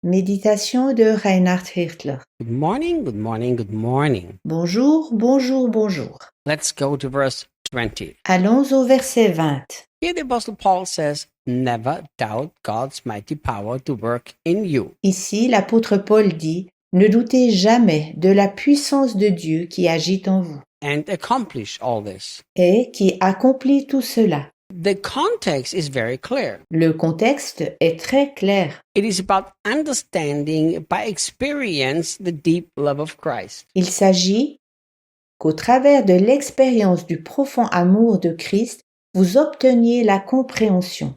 Méditation de Reinhard Hirtler. Good morning, good morning, good morning. Bonjour, bonjour, bonjour. Let's go to verse 20. Allons au verset 20. Here the Apostle Paul says, never doubt God's mighty power to work in you. Ici, l'apôtre Paul dit, ne doutez jamais de la puissance de Dieu qui agit en vous And accomplish all this. et qui accomplit tout cela. The context is very clear. Le contexte est très clair. It is about understanding by experience the deep love of Christ. Il s'agit qu'au travers de l'expérience du profond amour de Christ, vous obteniez la compréhension.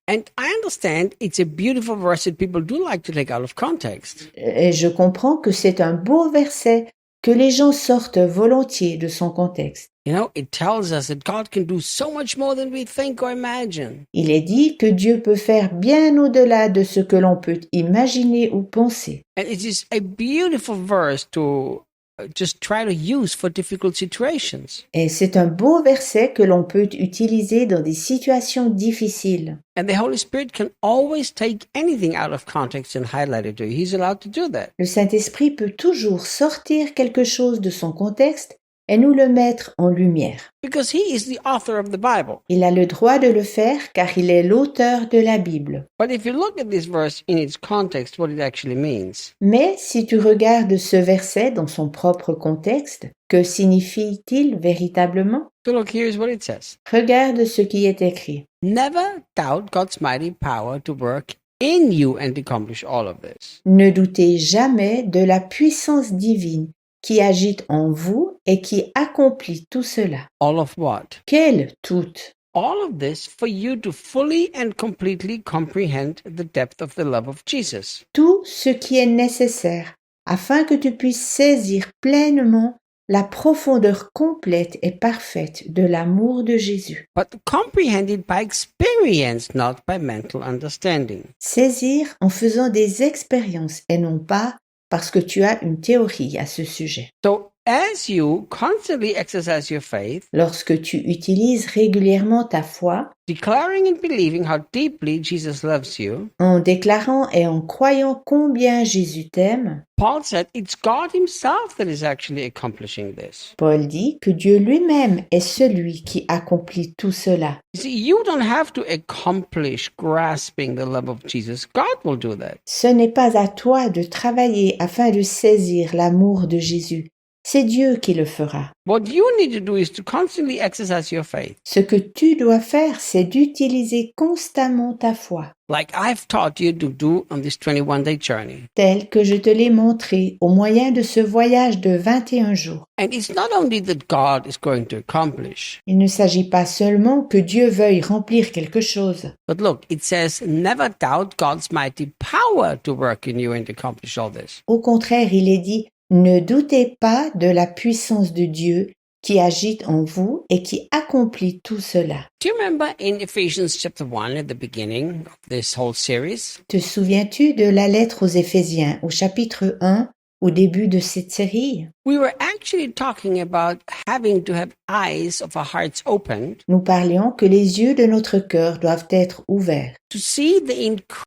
And I understand it's a beautiful verse that people do like to take out of context. Et je comprends que c'est un beau verset que les gens sortent volontiers de son contexte. You know, it tells us that God can do so much more than we think or imagine. Il est dit que Dieu peut faire bien au-delà de ce que l'on peut imaginer ou penser. And it is a beautiful verse to just try to use for difficult situations. Et c'est un beau verset que l'on peut utiliser dans des situations difficiles. And the Holy Spirit can always take anything out of context and highlight it to you. He's allowed to do that. Le Saint-Esprit peut toujours sortir quelque chose de son contexte et nous le mettre en lumière. Because he is the author of the Bible. Il a le droit de le faire car il est l'auteur de la Bible. But if you look at this verse in its context, what it actually means, Mais si tu regardes ce verset dans son propre contexte, que signifie-t-il véritablement? so look, here's what it says. Regarde ce qui est écrit. Never doubt God's mighty power to work in you and accomplish all of this. Ne doutez jamais de la puissance divine qui agite en vous et qui accomplit tout cela. All of what? Quelle toute? All of this for you to fully and completely comprehend the depth of the love of Jesus. Tout ce qui est nécessaire afin que tu puisses saisir pleinement la profondeur complète et parfaite de l'amour de Jésus. But comprehend it by experience, not by mental understanding. Saisir en faisant des expériences et non pas parce que tu as une théorie à ce sujet. So as you constantly exercise your faith, Lorsque tu utilises régulièrement ta foi, declaring and believing how deeply Jesus loves you, en déclarant et en croyant combien Jésus t'aime, Paul said it's God himself that is actually accomplishing this. Paul dit que Dieu lui-même est celui qui accomplit tout cela. You see, you don't have to accomplish grasping the love of Jesus. God will do that. Ce n'est pas à toi de travailler afin de saisir l'amour de Jésus. C'est Dieu qui le fera. What you need to do is to constantly exercise your faith. Ce que tu dois faire, c'est d'utiliser constamment ta foi, Like I've taught you to do on this 21-day journey. tel que je te l'ai montré au moyen de ce voyage de 21 jours. And it's not only that God is going to accomplish, Il ne s'agit pas seulement que Dieu veuille remplir quelque chose, but look, it says, never doubt God's mighty power to work in you and accomplish all this. au contraire, il est dit « Ne doutez pas de la puissance de Dieu qui agite en vous et qui accomplit tout cela. Do you remember in Ephesians chapter 1 at the beginning of this whole series? » Te souviens-tu de la lettre aux Éphésiens au chapitre 1 au début de cette série? We were actually talking about having to have eyes of our hearts opened Nous parlions que les yeux de notre cœur doivent être ouverts to see the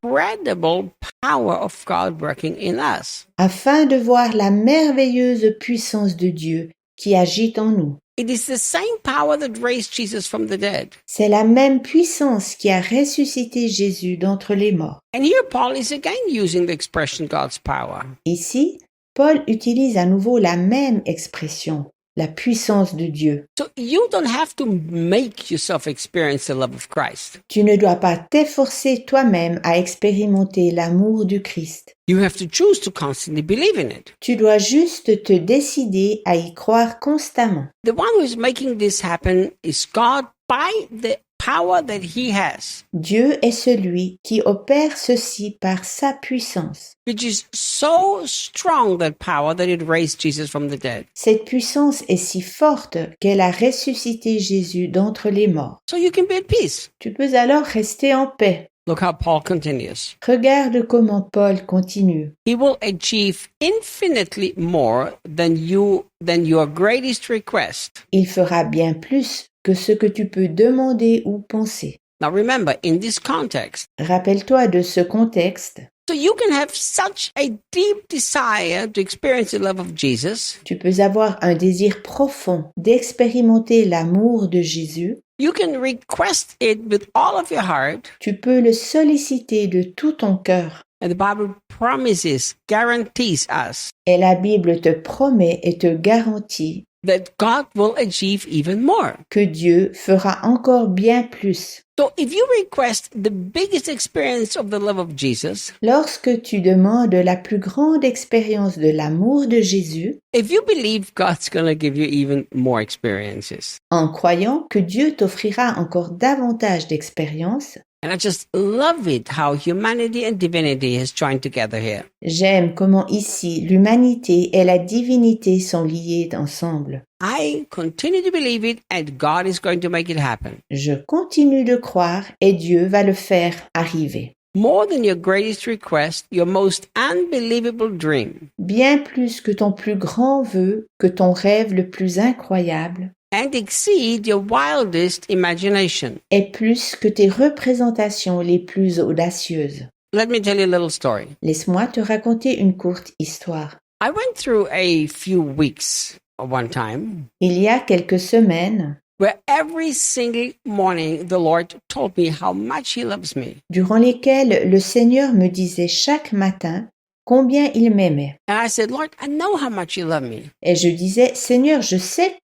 incredible power of God working in us. afin de voir la merveilleuse puissance de Dieu qui agite en nous. It is the same power that raised Jesus from the dead. C'est la même puissance qui a ressuscité Jésus d'entre les morts. And here Paul is again using the expression God's power. Ici, Paul utilise à nouveau la même expression, la puissance de Dieu. So you don't have to make yourself experience the love of Christ. Tu ne dois pas t'efforcer toi-même à expérimenter l'amour du Christ. You have to choose to constantly believe in it. Tu dois juste te décider à y croire constamment. The one who is making this happen is God by the power that he has, Dieu est celui qui opère ceci par sa puissance. which is so strong, that power, that it raised Jesus from the dead. Cette puissance est si forte qu'elle a ressuscité Jésus d'entre les morts. So you can be at peace. Tu peux alors rester en paix. Look how Paul continues. Regarde comment Paul continue. He will achieve infinitely more than your greatest request. Il fera bien plus que ce que tu peux demander ou penser. Now remember, in this context, Rappelle-toi de ce contexte. So you can have such a deep desire to experience the love of Jesus. Tu peux avoir un désir profond d'expérimenter l'amour de Jésus. You can request it with all of your heart. Tu peux le solliciter de tout ton cœur. And the Bible promises, guarantees us Et la Bible te promet et te garantit that God will achieve even more. que Dieu fera encore bien plus. So if you request the biggest experience of the love of Jesus, Lorsque tu demandes la plus grande expérience de l'amour de Jésus, if you believe God's going to give you even more experiences, en croyant que Dieu t'offrira encore davantage d'expériences, and I just love it how humanity and divinity has joined together here. j'aime comment ici l'humanité et la divinité sont liées ensemble. I continue to believe it and God is going to make it happen. Je continue de croire et Dieu va le faire arriver. More than your greatest request, your most unbelievable dream, Bien plus que ton plus grand vœu, que ton rêve le plus incroyable, and exceed your wildest imagination. et plus que tes représentations les plus audacieuses. Let me tell you a little story. Laisse-moi te raconter une courte histoire. I went through a few weeks one time Il y a quelques semaines, where every single morning the Lord told me how much He loves me. durant lesquelles le Seigneur me disait chaque matin combien il m'aimait. And I said, Lord, I know how much you love me. Et je disais, Seigneur, je sais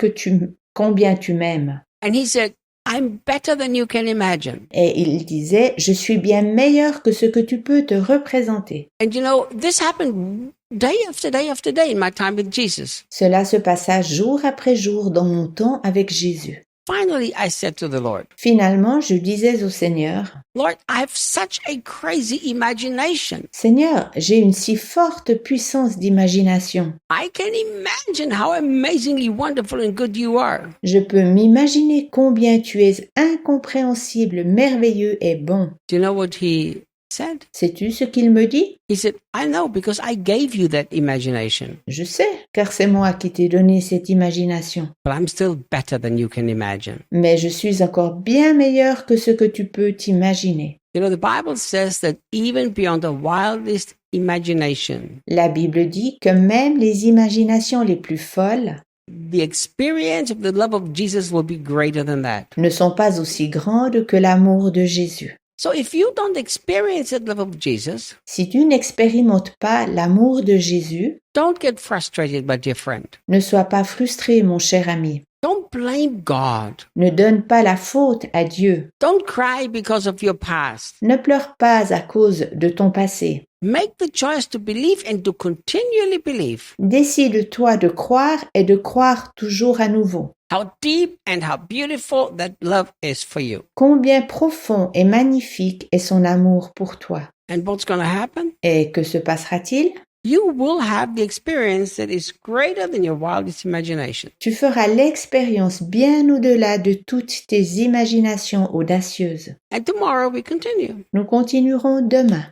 combien tu m'aimes. And He said, I'm better than you can imagine. Et il disait, je suis bien meilleur que ce que tu peux te représenter. And you know, this happened day after day after day in my time with Jesus. Cela se passa jour après jour dans mon temps avec Jésus. Finally, I said to the Lord, Finalement, je disais au Seigneur, Lord, I have such a crazy imagination. Seigneur, j'ai une si forte puissance d'imagination. I can imagine how amazingly wonderful and good you are. Je peux m'imaginer combien tu es incompréhensible, merveilleux et bon. Do you know what He said? Sais-tu ce qu'il me dit? He said, I know because I gave you that imagination, Je sais, car c'est moi qui t'ai donné cette imagination. but I'm still better than you can imagine. Mais je suis encore bien meilleur que ce que tu peux t'imaginer. You know, the Bible says that even beyond the wildest imagination, La Bible dit que même les imaginations les plus folles the experience of the love of Jesus will be greater than that. ne sont pas aussi grandes que l'amour de Jésus. So if you don't experience the love of Jesus, Si tu n'expérimentes pas l'amour de Jésus, don't get frustrated, my dear friend. ne sois pas frustré, mon cher ami. Don't blame God. Ne donne pas la faute à Dieu. Don't cry because of your past. Ne pleure pas à cause de ton passé. Make the choice to believe and to continually believe. Décide-toi de croire et de croire toujours à nouveau. How deep and how beautiful that love is for you. Combien profond et magnifique est son amour pour toi. And what's going to happen? Et que se passera-t-il? You will have the experience that is greater than your wildest imagination. Tu feras l'expérience bien au-delà de toutes tes imaginations audacieuses. And tomorrow we continue. Nous continuerons demain.